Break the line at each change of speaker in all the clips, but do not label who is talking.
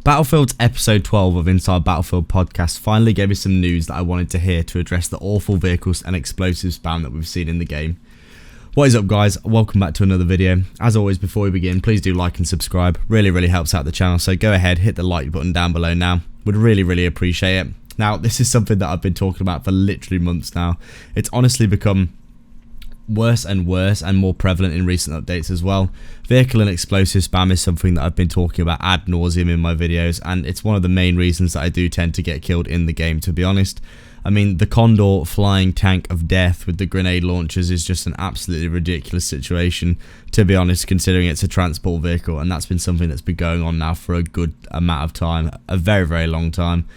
Battlefield's episode 12 of Inside Battlefield podcast finally gave me some news that I wanted to hear to address the awful vehicles and explosive spam that we've seen in the game. What is up, guys? Welcome back to another video. As always, before we begin, please do like and subscribe. Really helps out the channel, so go ahead, hit the like button down below now. Would really appreciate it. Now, this is something that I've been talking about for literally months now. It's honestly become worse and more prevalent in recent updates as well. Vehicle and explosive spam is something that I've been talking about ad nauseum in my videos, and it's one of the main reasons that I do tend to get killed in the game, to be honest. I mean, the Condor flying tank of death with the grenade launchers is just an absolutely ridiculous situation, to be honest, considering it's a transport vehicle, and that's been something that's been going on now for a good amount of time, a very long time.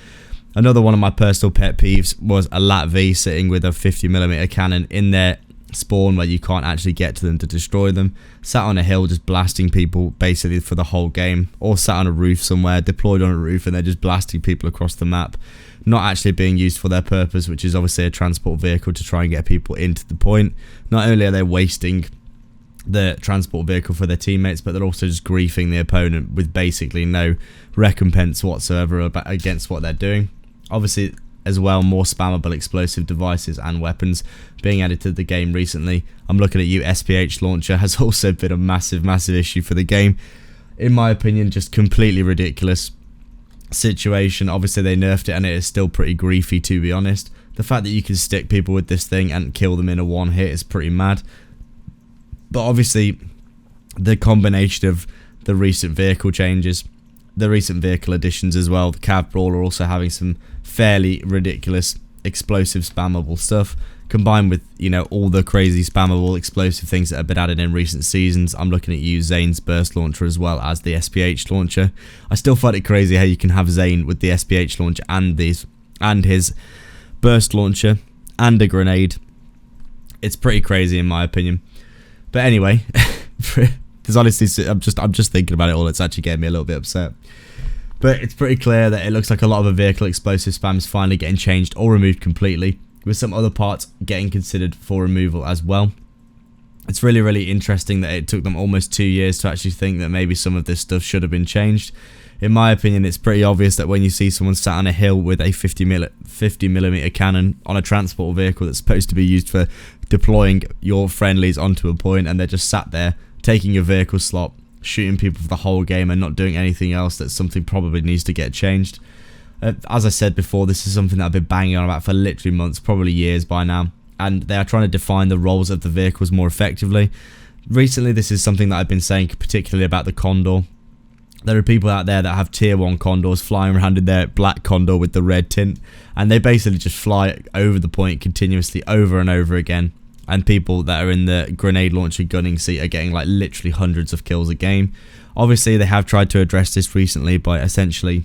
Another one of my personal pet peeves was a LAT-V sitting with a 50mm cannon in their spawn where you can't actually get to them to destroy them, sat on a hill just blasting people basically for the whole game, or sat on a roof somewhere, deployed on a roof, and they're just blasting people across the map, not actually being used for their purpose, which is obviously a transport vehicle to try and get people into the point. Not only are they wasting the transport vehicle for their teammates, but they're also just griefing the opponent with basically no recompense whatsoever against what they're doing. Obviously, as well, more spammable explosive devices and weapons being added to the game recently. I'm looking at you. SPH launcher has also been a massive issue for the game. In my opinion, just completely ridiculous situation. Obviously, they nerfed it and it is still pretty griefy, to be honest. The fact that you can stick people with this thing and kill them in a one hit is pretty mad. But obviously, the combination of the recent vehicle changes, the recent vehicle additions as well, the Cav Brawler also having some fairly ridiculous explosive spammable stuff, combined with, you know, all the crazy spammable explosive things that have been added in recent seasons. I'm looking at you, Zane's burst launcher as well as the SPH launcher. I still find it crazy how you can have Zane with the SPH launcher and his burst launcher and a grenade. It's pretty crazy in my opinion. But anyway, there's honestly, I'm just thinking about it all. It's actually getting me a little bit upset. But it's pretty clear that it looks like a lot of the vehicle explosive spam is finally getting changed or removed completely, with some other parts getting considered for removal as well. It's really interesting that it took them almost 2 years to actually think that maybe some of this stuff should have been changed. In my opinion, it's pretty obvious that when you see someone sat on a hill with a 50mm cannon on a transport vehicle that's supposed to be used for deploying your friendlies onto a point, and they're just sat there taking your vehicle slot, shooting people for the whole game and not doing anything else, that something probably needs to get changed. As I said before, this is something that I've been banging on about for literally months, probably years by now, and they are trying to define the roles of the vehicles more effectively. Recently, this is something that I've been saying particularly about the Condor. There are people out there that have tier 1 Condors flying around in their black Condor with the red tint, and they basically just fly over the point continuously over and over again. And people that are in the grenade launcher gunning seat are getting like literally hundreds of kills a game. Obviously, they have tried to address this recently by essentially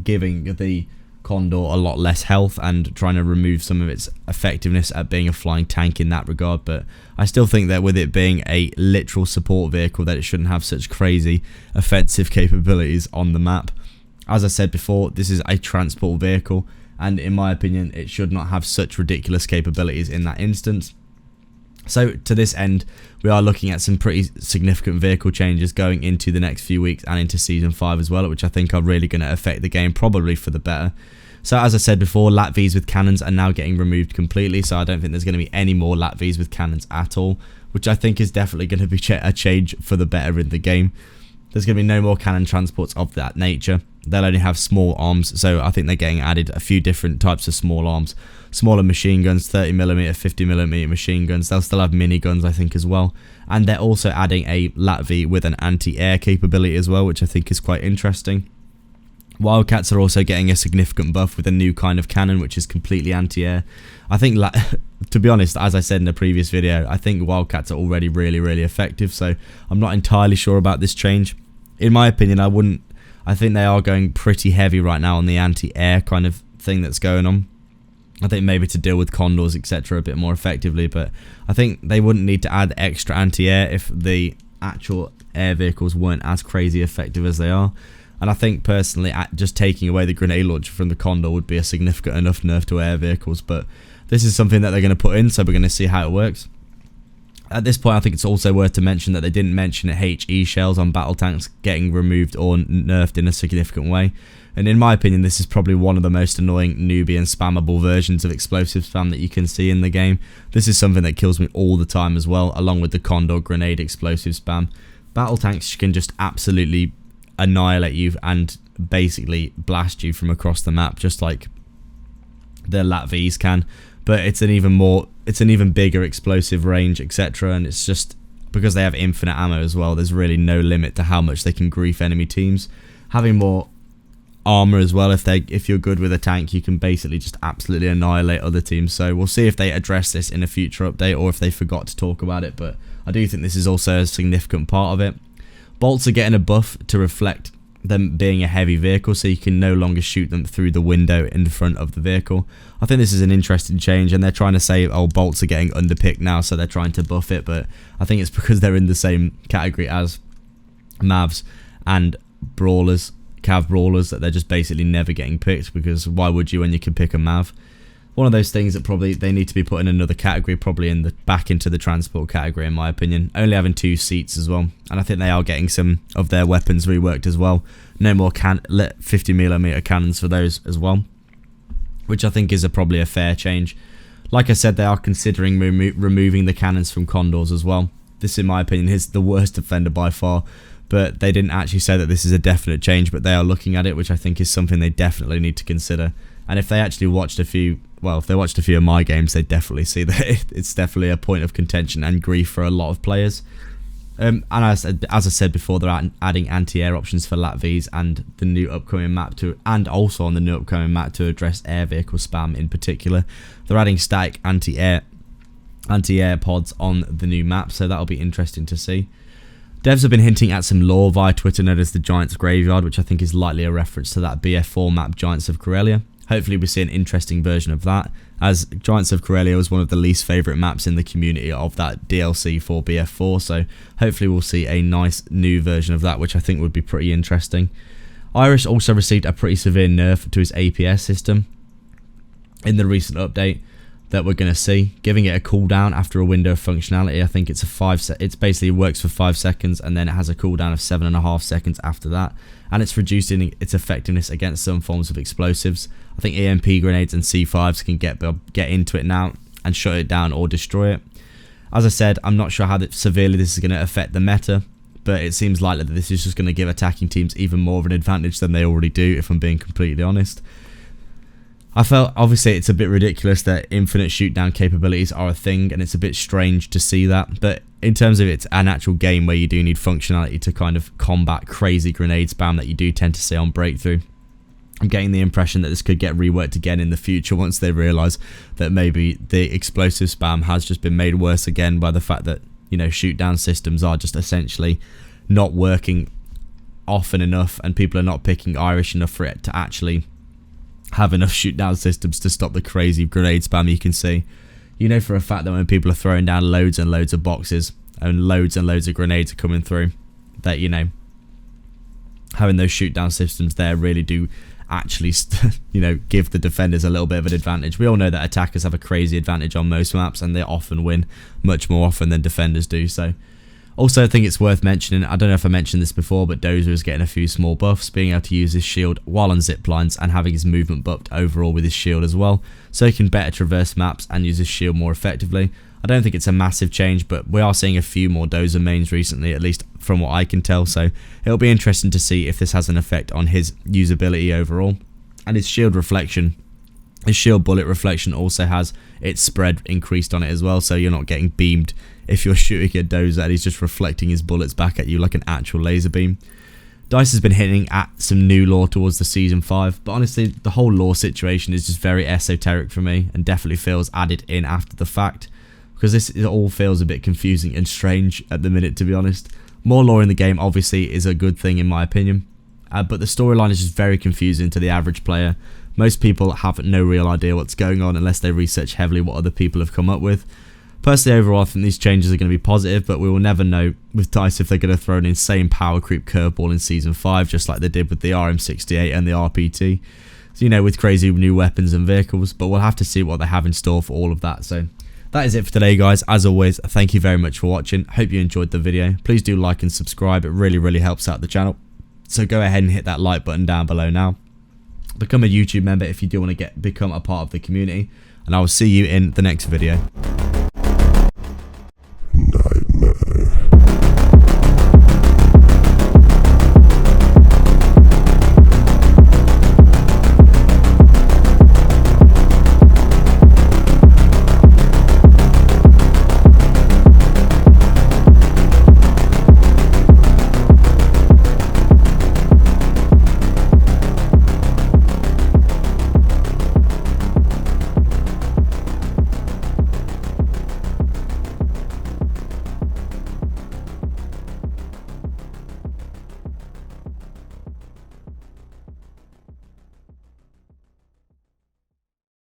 giving the Condor a lot less health and trying to remove some of its effectiveness at being a flying tank in that regard. But I still think that with it being a literal support vehicle, that it shouldn't have such crazy offensive capabilities on the map. As I said before, this is a transport vehicle, and in my opinion, it should not have such ridiculous capabilities in that instance. So to this end, we are looking at some pretty significant vehicle changes going into the next few weeks and into Season 5 as well, which I think are really going to affect the game, probably for the better. So as I said before, LAT-Vs with cannons are now getting removed completely, so I don't think there's going to be any more LAT-Vs with cannons at all, which I think is definitely going to be a change for the better in the game. There's going to be no more cannon transports of that nature. They'll only have small arms, so I think they're getting added a few different types of small arms. Smaller machine guns, 30mm, 50mm machine guns. They'll still have miniguns, I think, as well. And they're also adding a LAT-V with an anti-air capability as well, which I think is quite interesting. Wildcats are also getting a significant buff with a new kind of cannon, which is completely anti-air. I think, to be honest, as I said in the previous video, I think Wildcats are already really effective, so I'm not entirely sure about this change. In my opinion, I think they are going pretty heavy right now on the anti-air kind of thing that's going on. I think maybe to deal with Condors, etc. a bit more effectively, but I think they wouldn't need to add extra anti-air if the actual air vehicles weren't as crazy effective as they are. And I think personally, just taking away the grenade launcher from the Condor would be a significant enough nerf to air vehicles, but this is something that they're going to put in, so we're going to see how it works. At this point, I think it's also worth to mention that they didn't mention HE shells on battle tanks getting removed or nerfed in a significant way. And in my opinion, this is probably one of the most annoying newbie and spammable versions of explosive spam that you can see in the game. This is something that kills me all the time as well, along with the Condor grenade explosive spam. Battle tanks can just absolutely annihilate you and basically blast you from across the map, just like the LATVs can. But it's an even bigger explosive range, etc. And it's just because they have infinite ammo as well, there's really no limit to how much they can grief enemy teams. Having more armor as well, if you're good with a tank, you can basically just absolutely annihilate other teams. So we'll see if they address this in a future update or if they forgot to talk about it, but I do think this is also a significant part of it. Bolts are getting a buff to reflect them being a heavy vehicle, so you can no longer shoot them through the window in the front of the vehicle. I think this is an interesting change, and they're trying to say, oh, bolts are getting underpicked now, so they're trying to buff it, but I think it's because they're in the same category as Mavs and Brawlers, Cav Brawlers, that they're just basically never getting picked, because why would you when you can pick a Mav? One of those things that probably they need to be put in another category, probably in the back into the transport category, in my opinion. Only having 2 seats as well, and I think they are getting some of their weapons reworked as well. No more 50mm cannons for those as well, which I think is probably a fair change. Like I said, they are considering removing the cannons from Condors as well. This, in my opinion, is the worst defender by far, but they didn't actually say that this is a definite change, but they are looking at it, which I think is something they definitely need to consider. And if they actually watched a few, well, if they watched a few of my games, they'd definitely see that it's definitely a point of contention and grief for a lot of players. And as I said before, they're adding anti-air options for LATVs and the new upcoming map and also on the new upcoming map to address air vehicle spam in particular. They're adding static anti-air pods on the new map, so that'll be interesting to see. Devs have been hinting at some lore via Twitter known as the Giants Graveyard, which I think is likely a reference to that BF4 map Giants of Corellia. Hopefully we see an interesting version of that, as Giants of Corellia was one of the least favourite maps in the community of that DLC for BF4, so hopefully we'll see a nice new version of that, which I think would be pretty interesting. Irish also received a pretty severe nerf to his APS system in the recent update that we're going to see, giving it a cooldown after a window of functionality. I think it's it basically works for 5 seconds and then it has a cooldown of 7.5 seconds after that, and it's reducing its effectiveness against some forms of explosives. I think EMP grenades and C5s can get into it now and shut it down or destroy it. As I said, I'm not sure how severely this is going to affect the meta, but it seems likely that this is just going to give attacking teams even more of an advantage than they already do, if I'm being completely honest. I felt, obviously, it's a bit ridiculous that infinite shoot-down capabilities are a thing, and it's a bit strange to see that, but in terms of it's an actual game where you do need functionality to kind of combat crazy grenade spam that you do tend to see on Breakthrough, I'm getting the impression that this could get reworked again in the future once they realise that maybe the explosive spam has just been made worse again by the fact that, you know, shoot-down systems are just essentially not working often enough, and people are not picking Irish enough for it to actually have enough shoot-down systems to stop the crazy grenade spam you can see. You know for a fact that when people are throwing down loads and loads of boxes and loads of grenades are coming through, that, you know, having those shoot-down systems there really do actually, you know, give the defenders a little bit of an advantage. We all know that attackers have a crazy advantage on most maps, and they often win much more often than defenders do. So also, I think it's worth mentioning, I don't know if I mentioned this before, but Dozer is getting a few small buffs, being able to use his shield while on zip lines and having his movement buffed overall with his shield as well, so he can better traverse maps and use his shield more effectively. I don't think it's a massive change, but we are seeing a few more Dozer mains recently, at least from what I can tell, so it'll be interesting to see if this has an effect on his usability overall. And his shield reflection, his shield bullet reflection also has its spread increased on it as well, so you're not getting beamed if you're shooting a Dozer and he's just reflecting his bullets back at you like an actual laser beam. DICE has been hinting at some new lore towards the Season 5, but honestly, the whole lore situation is just very esoteric for me and definitely feels added in after the fact, because it all feels a bit confusing and strange at the minute, to be honest. More lore in the game obviously is a good thing in my opinion, but the storyline is just very confusing to the average player. Most people have no real idea what's going on unless they research heavily what other people have come up with. Personally, overall, I think these changes are going to be positive, but we will never know with DICE if they're going to throw an insane power creep curveball in Season 5, just like they did with the RM68 and the RPT. So, you know, with crazy new weapons and vehicles, but we'll have to see what they have in store for all of that. So, That is it for today, guys. As always, thank you very much for watching. Hope you enjoyed the video. Please do like and subscribe. It really helps out the channel. So go ahead and hit that like button down below now. Become a YouTube member if you do want to become a part of the community. And I will see you in the next video.